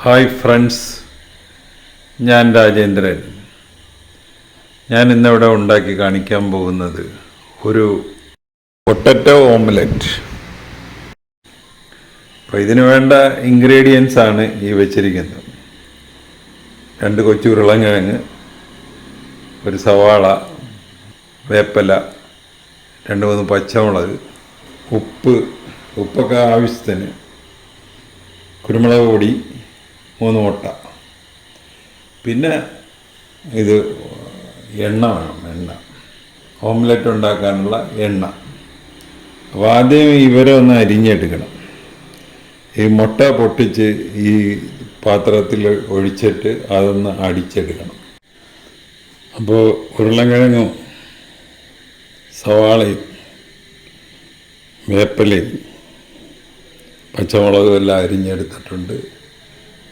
Hi friends, ഞാൻ രാജേന്ദ്രൻ. ഞാൻ ഇന്നിവിടെ ഉണ്ടാക്കി കാണിക്കാൻ പോകുന്നത് ഒരു പൊട്ടറ്റോ ഓംലെറ്റ്. അപ്പോൾ ഇതിന് വേണ്ട ഇൻഗ്രീഡിയൻസ് ആണ് ഈ വെച്ചിരിക്കുന്നത്. 2 കൊച്ചു ഉരുളൻകിഴങ്ങ്, ഒരു സവാള, വേപ്പില, 2-3 പച്ചമുളക്, ഉപ്പൊക്കെ ആവശ്യത്തിന്, കുരുമുളക് പൊടി, 3 മുട്ട. പിന്നെ ഇത് എണ്ണ വേണം, ഓംലെറ്റ് ഉണ്ടാക്കാനുള്ള എണ്ണ. അപ്പോൾ ആദ്യം ഇവരെ ഒന്ന് അരിഞ്ഞെടുക്കണം. ഈ മുട്ട പൊട്ടിച്ച് ഈ പാത്രത്തിൽ ഒഴിച്ചിട്ട് അതൊന്ന് അടിച്ചെടുക്കണം. അപ്പോൾ ഉരുളൻകിഴങ്ങും സവാളയും വേപ്പിലയും പച്ചമുളകും എല്ലാം അരിഞ്ഞെടുത്തിട്ടുണ്ട്.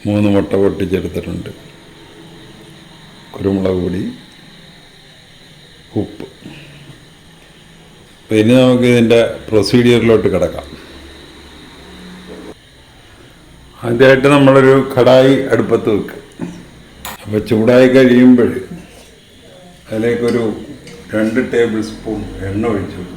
3 മുട്ട പൊട്ടിച്ചെടുത്തിട്ടുണ്ട്. കുരുമുളക് പൊടി, ഉപ്പ്. അപ്പോൾ ഇനി നമുക്ക് ഇതിൻ്റെ പ്രൊസീജിയറിലോട്ട് കിടക്കാം. ആദ്യമായിട്ട് നമ്മളൊരു കടായി അടുപ്പത്ത് വെക്കുക. അപ്പോൾ ചൂടായി കഴിയുമ്പോൾ അതിലേക്കൊരു 2 ടേബിൾ സ്പൂൺ എണ്ണ ഒഴിച്ചു വെക്കുക.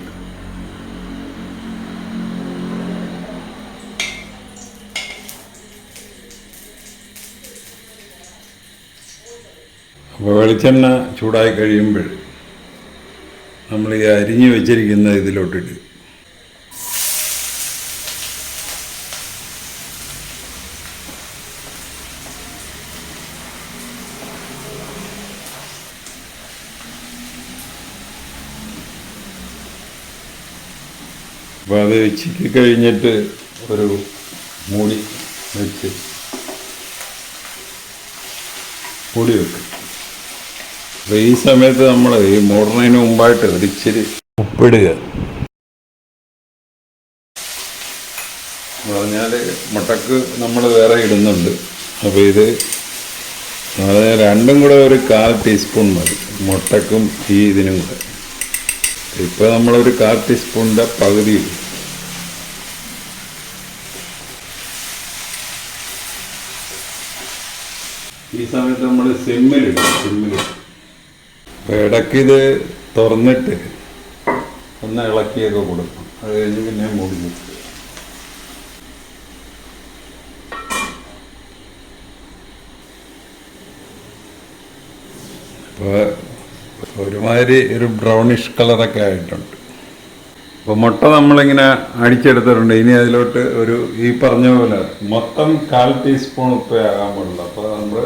അപ്പോൾ വെളിച്ചെണ്ണ ചൂടായി കഴിയുമ്പോൾ നമ്മൾ ഈ അരിഞ്ഞ് വെച്ചിരിക്കുന്ന ഇതിലോട്ടിട്ട് അപ്പോൾ അത് ചിക്കി കഴിഞ്ഞിട്ട് ഒരു മൂടി വെച്ച് മൂടി വെക്കും. അപ്പോൾ ഈ സമയത്ത് നമ്മൾ ഈ മൂടുന്നതിന് മുമ്പായിട്ട് ഒരിച്ചിരി ഉപ്പിടുക. പറഞ്ഞാൽ മുട്ടക്ക് നമ്മൾ വേറെ ഇടുന്നുണ്ട്. അപ്പോൾ ഇത് രണ്ടും കൂടെ ഒരു 1/4 ടീസ്പൂൺ മതി, മുട്ടക്കും ഈ ഇതിനും കൂടെ. ഇപ്പോൾ നമ്മളൊരു 1/4 ടീസ്പൂണിൻ്റെ പകുതി ഇടും. ഈ സമയത്ത് നമ്മൾ സിമ്മിലിടും. അപ്പോൾ ഇടയ്ക്കിത് തുറന്നിട്ട് ഒന്ന് ഇളക്കിയൊക്കെ കൊടുക്കും. അത് കഴിഞ്ഞ് പിന്നെ മൂടി വെക്കും. അപ്പോൾ ഒരുമാതിരി ഒരു ബ്രൗണിഷ് കളറൊക്കെ ആയിട്ടുണ്ട്. അപ്പോൾ മുട്ട നമ്മളിങ്ങനെ അടിച്ചെടുത്തിട്ടുണ്ട്. ഇനി അതിലോട്ട് ഈ പറഞ്ഞ പോലെ മൊത്തം 1/4 ടീസ്പൂൺ ഉപ്പേ ആകാൻ പാടുള്ളൂ. അപ്പോൾ നമ്മൾ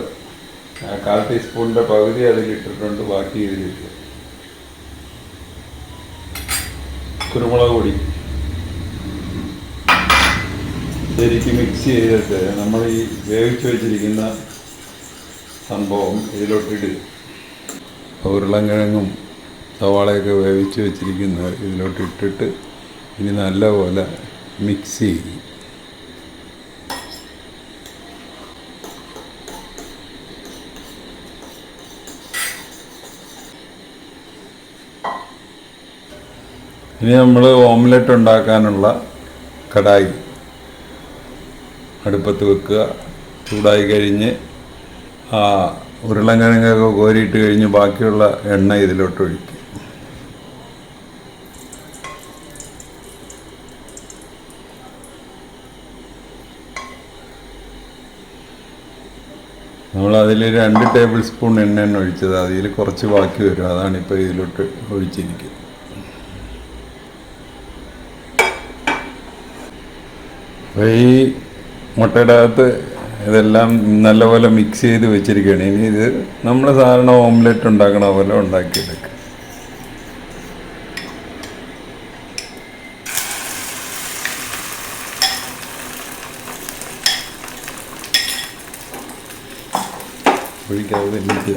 1/4 ടീസ്പൂണിൻ്റെ പകുതി അതിലിട്ടിട്ടുണ്ട്, ബാക്കി ഇതിലിട്ട്. കുരുമുളക് പൊടി ശരിക്കും മിക്സ് ചെയ്തിട്ട് നമ്മൾ ഈ വേവിച്ച് വെച്ചിരിക്കുന്ന സംഭവം ഇതിലോട്ടിട്ട് ഉരുളൻകിഴങ്ങും സവാളയൊക്കെ വേവിച്ച് വെച്ചിരിക്കുന്ന ഇതിലോട്ടിട്ടിട്ട് ഇനി നല്ലപോലെ മിക്സ് ചെയ്യും. ഇനി നമ്മൾ ഓംലെറ്റ് ഉണ്ടാക്കാനുള്ള കടായി അടുപ്പത്ത് വെക്കുക. ചൂടായി കഴിഞ്ഞ് ഉരുളൻകിഴങ്ങൊക്കെ കോരിയിട്ട് കഴിഞ്ഞ് ബാക്കിയുള്ള എണ്ണ ഇതിലോട്ട് ഒഴിക്കുക. നമ്മളതിൽ 2 ടേബിൾ സ്പൂൺ എണ്ണ ഒഴിച്ചത്, അതിൽ കുറച്ച് ബാക്കി വരും. അതാണിപ്പോൾ ഇതിലോട്ട് ഒഴിച്ചിരിക്കുന്നത്. അപ്പോൾ ഈ മുട്ടയുടെ അകത്ത് ഇതെല്ലാം നല്ലപോലെ മിക്സ് ചെയ്ത് വെച്ചിരിക്കുകയാണ്. ഇനി ഇത് നമ്മൾ സാധാരണ ഓംലെറ്റ് ഉണ്ടാക്കണ പോലെ ഉണ്ടാക്കിയെടുക്കുക. ഒഴിക്കാതെ എനിക്ക്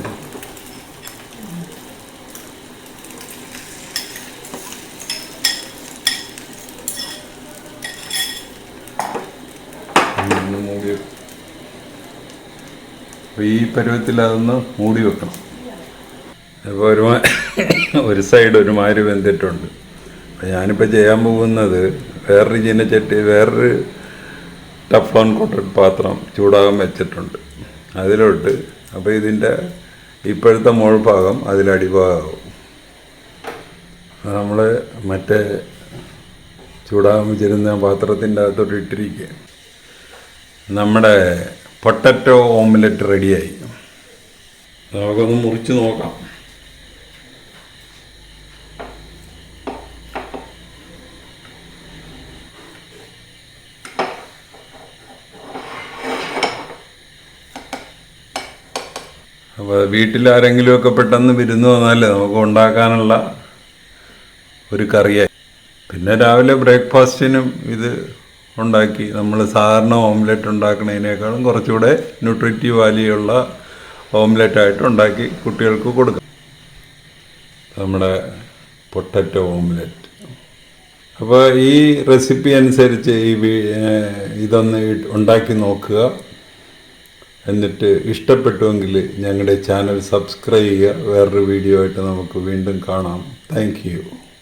മൂടി. അപ്പോൾ ഈ പരുവത്തിൽ അതൊന്ന് മൂടി വെക്കണം. അപ്പോൾ ഒരു സൈഡ് ഒരുമാതിരി വെന്തിട്ടുണ്ട്. അപ്പോൾ ഞാനിപ്പോൾ ചെയ്യാൻ പോകുന്നത് വേറൊരു ചീനച്ചട്ടി, വേറൊരു ടഫ്ലോൺ കോട്ടഡ് പാത്രം ചൂടാകാൻ വെച്ചിട്ടുണ്ട്. അതിലോട്ട് അപ്പോൾ ഇതിൻ്റെ ഇപ്പോഴത്തെ മുകൾഭാഗം അതിലടിഭാഗമാകും. നമ്മൾ മറ്റേ ചൂടാകാൻ വെച്ചിരുന്ന പാത്രത്തിൻ്റെ അകത്തോട്ട് ഇട്ടിരിക്കുക. നമ്മുടെ പൊട്ടറ്റോ ഓംലെറ്റ് റെഡിയായി. നമുക്കൊന്ന് മുറിച്ച് നോക്കാം. അപ്പോൾ വീട്ടിലാരെങ്കിലുമൊക്കെ പെട്ടെന്ന് വിരുന്ന് വന്നാലേ നമുക്ക് ഉണ്ടാക്കാനുള്ള ഒരു കറിയായി. പിന്നെ രാവിലെ ബ്രേക്ക്ഫാസ്റ്റിനും ഇത് ഉണ്ടാക്കി നമ്മൾ സാധാരണ ഓംലെറ്റ് ഉണ്ടാക്കുന്നതിനേക്കാളും കുറച്ചുകൂടെ ന്യൂട്രിറ്റീവ് വാല്യുള്ള ഓംലെറ്റായിട്ട് ഉണ്ടാക്കി കുട്ടികൾക്ക് കൊടുക്കാം. നമ്മുടെ പൊട്ടറ്റോ ഓംലെറ്റ്. അപ്പോൾ ഈ റെസിപ്പി അനുസരിച്ച് ഇതൊന്ന് ഉണ്ടാക്കി നോക്കുക. എന്നിട്ട് ഇഷ്ടപ്പെട്ടുവെങ്കിൽ ഞങ്ങളുടെ ചാനൽ സബ്സ്ക്രൈബ് ചെയ്യുക. വേറൊരു വീഡിയോ ആയിട്ട് നമുക്ക് വീണ്ടും കാണാം. Thank you.